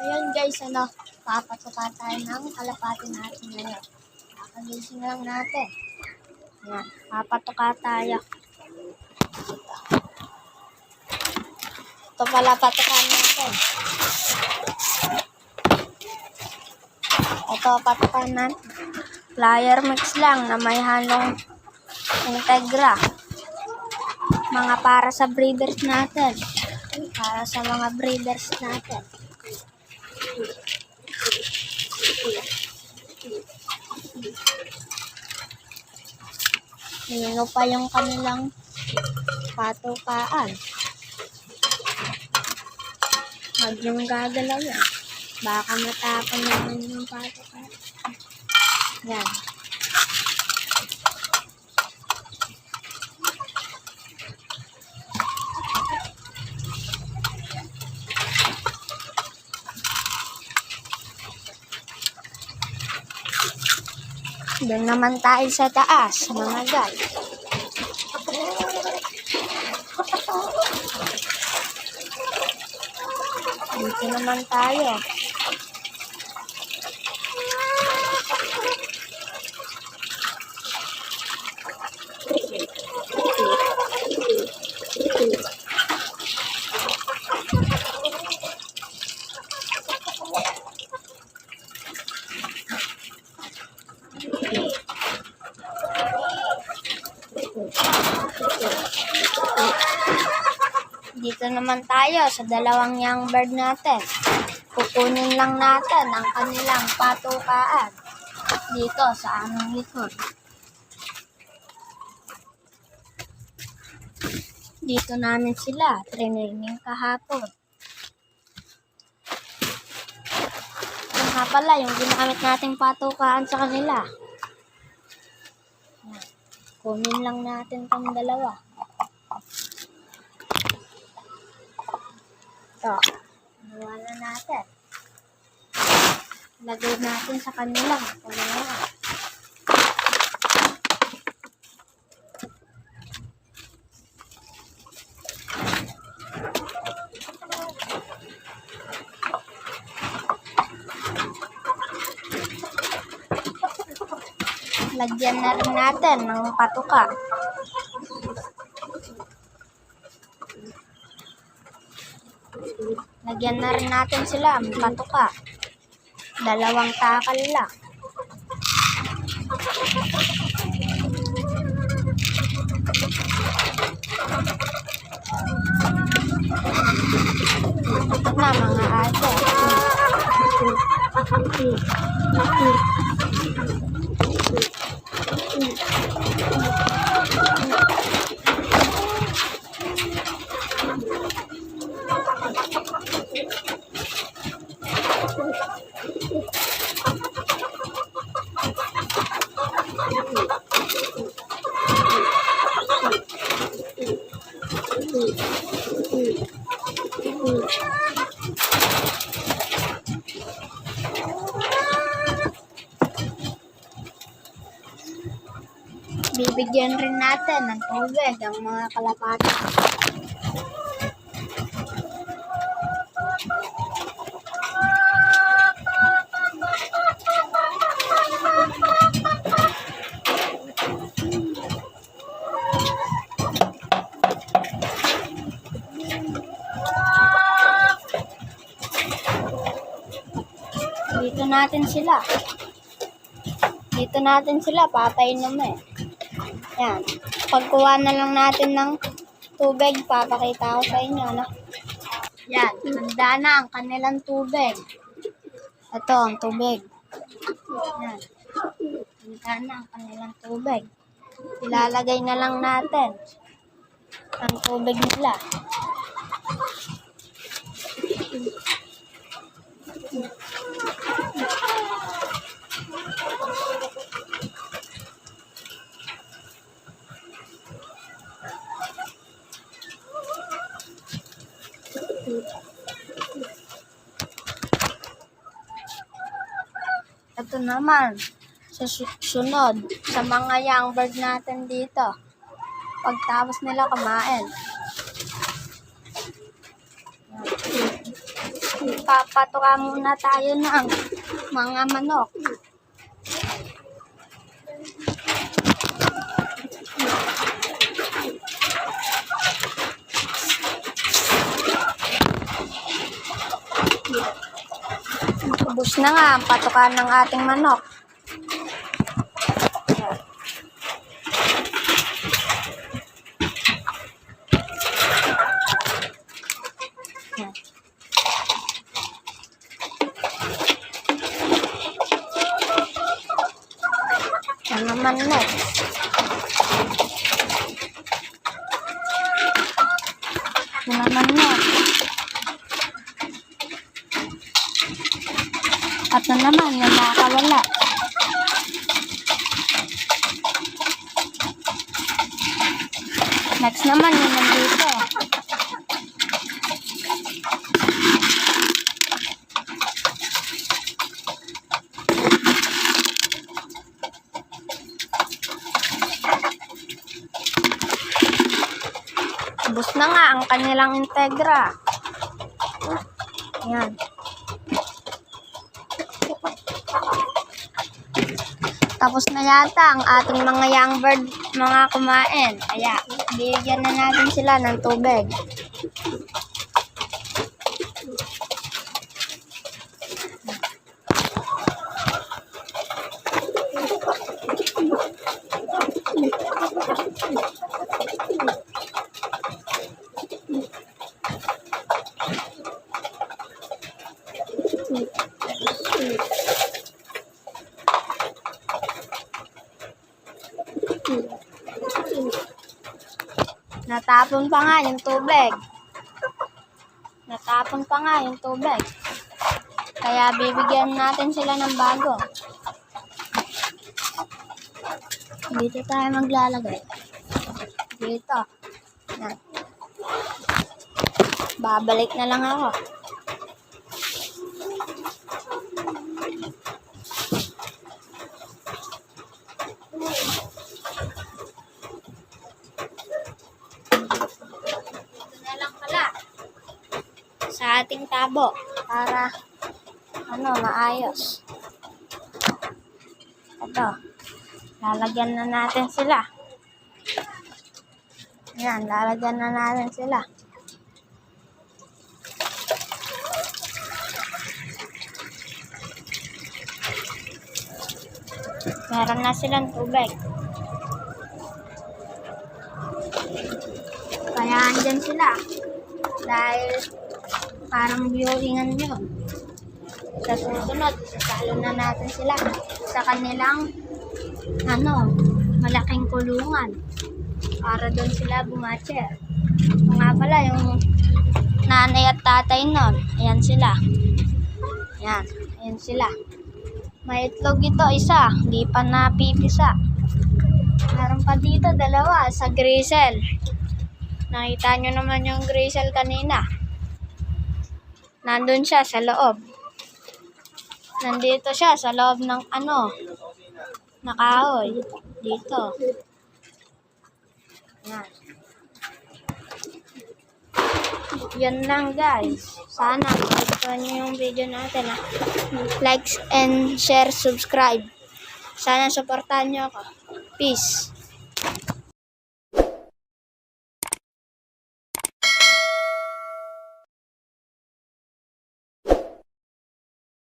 Ayan guys, papatuka tayo ng kalapati natin ngayon. Kakagising lang natin. Ayan, papatuka tayo. Ito pala patukan natin. Ito patukan natin. Flyer mix lang na may halong integra. Mga para sa breeders natin. Para sa mga breeders natin. Nino pa yung kanilang patukaan. Huwag yung gagalaw yan. Baka matapon naman yung patukaan. Yan. Doon naman tayo sa taas, mga guys. Dito naman tayo. Dito naman tayo sa dalawang young bird natin. Kukunin lang natin ang kanilang patukaan dito sa aming likod. Dito namin sila training kahapon. Ito nga pala yung ginamit nating patukaan sa kanila. Kunin lang natin itong dalawa. Ito, nawala natin. Lagay natin sa kanila. Lagyan na rin natin ng patuka. Lagyan na rin natin sila ng patuka. Dalawang takal lang. Ito na mga ate. Bibigyan rin natin ng tubig ang mga kalapati. Dito natin sila papainumin. Yan. Pagkuha na lang natin ng tubig, papakita ko sa inyo, no? Yan. Handa na ang kanilang tubig. Ito ang tubig. Yan. Handa na ang kanilang tubig. Ilalagay na lang natin ang tubig nila. Ito naman, sa sunod, sa mga young bird natin dito, pagtapos nila kumain. magpapatuka muna tayo ng mga manok. Ubus na nga ang patukan ng ating manok. Yan naman next. Yan naman next. At na naman yung nakakawala. Next naman yung nandito. Ubus na nga ang kanilang integra. Ayan. Tapos na yata ang ating mga young bird mga kumain. Kaya, bigyan na natin sila ng tubig. Natapon pa nga yung tubig. Natapon pa nga yung tubig. Kaya bibigyan natin sila ng bago. Dito tayo maglalagay. Dito. Yan. Babalik na lang ako. Sa ating tabo para maayos. Ito. Lalagyan na natin sila. Yan, lalagyan na natin sila. Meron na silang tubig. Kaya andyan sila. Dahil parang viewingan nyo. Sa susunod, sasalo na natin sila sa kanilang malaking kulungan para doon sila bumatcher. Nga pala, yung nanay at tatay nun, ayan sila. Ayan sila. May itlog ito, isa, hindi pa napipisa. Meron pa dito, dalawa, sa grisel. Nakita nyo naman yung grisel kanina. Nandun siya sa loob. Nandito siya sa loob ng nakahoy. Dito. Yan. Yan lang guys. Sana gusto nyo yung video natin. Likes and share, subscribe. Sana supportahan nyo ako. Peace.